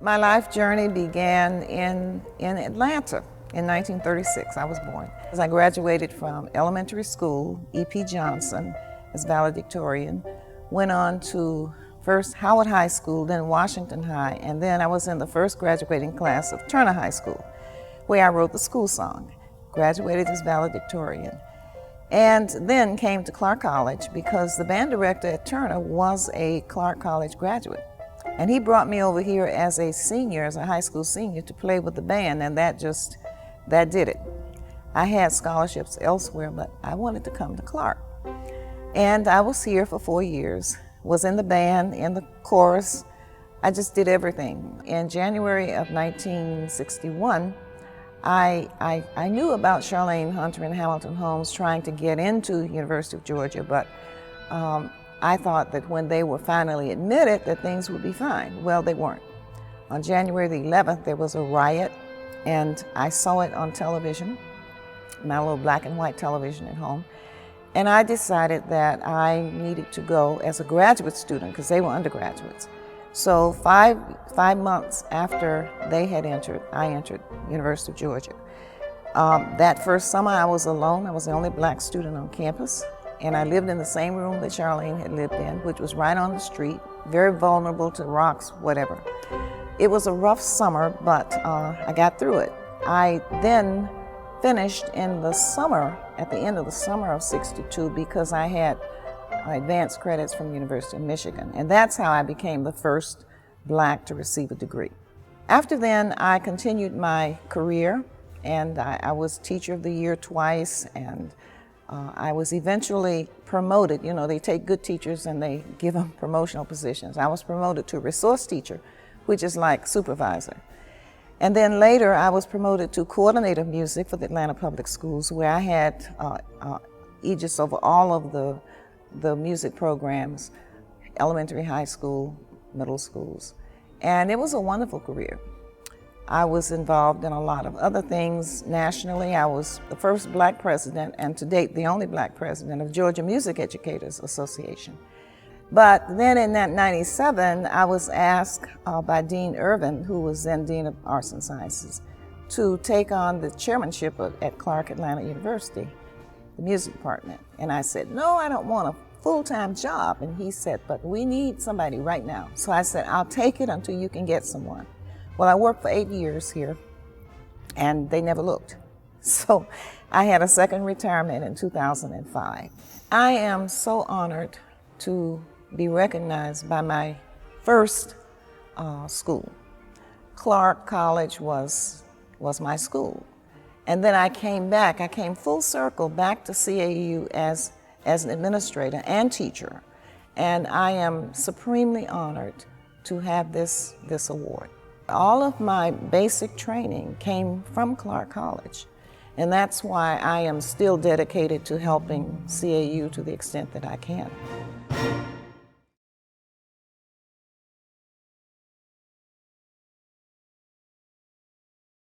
My life journey began in Atlanta in 1936. I was born. As I graduated from elementary school, E.P. Johnson as valedictorian, went on to first Howard High School, then Washington High, and then I was in the first graduating class of Turner High School, where I wrote the school song. Graduated as valedictorian. And then came to Clark College because the band director at Turner was a Clark College graduate. And he brought me over here as a senior, as a high school senior, to play with the band, and that did it. I had scholarships elsewhere, but I wanted to come to Clark. And I was here for 4 years, was in the band, in the chorus. I just did everything. In January of 1961, I knew about Charlene Hunter and Hamilton Holmes trying to get into University of Georgia, but I thought that when they were finally admitted that things would be fine. Well, they weren't. On January the 11th, there was a riot, and I saw it on television, my little black and white television at home, and I decided that I needed to go as a graduate student because they were undergraduates. So five months after they had entered, I entered University of Georgia. That first summer I was alone. I was the only black student on campus, and I lived in the same room that Charlene had lived in, which was right on the street, very vulnerable to rocks, whatever. It was a rough summer, but I got through it. I then finished in the summer, at the end of the summer of '62, because I had advanced credits from the University of Michigan, and that's how I became the first black to receive a degree. After then, I continued my career, and I was Teacher of the Year twice, and I was eventually promoted. You know, they take good teachers and they give them promotional positions. I was promoted to Resource Teacher, which is like supervisor. And then later, I was promoted to Coordinator of Music for the Atlanta Public Schools, where I had aegis over all of the music programs, elementary, high school, middle schools. And it was a wonderful career. I was involved in a lot of other things nationally. I was the first black president, and to date, the only black president of Georgia Music Educators Association. But then in that '97, I was asked by Dean Irvin, who was then Dean of Arts and Sciences, to take on the chairmanship at Clark Atlanta University, the music department. And I said, no, I don't want a full-time job. And he said, but we need somebody right now. So I said, I'll take it until you can get someone. Well, I worked for 8 years here, and they never looked. So I had a second retirement in 2005. I am so honored to be recognized by my first school. Clark College was my school. And then I came full circle back to CAU as an administrator and teacher. And I am supremely honored to have this award. All of my basic training came from Clark College. And that's why I am still dedicated to helping CAU to the extent that I can.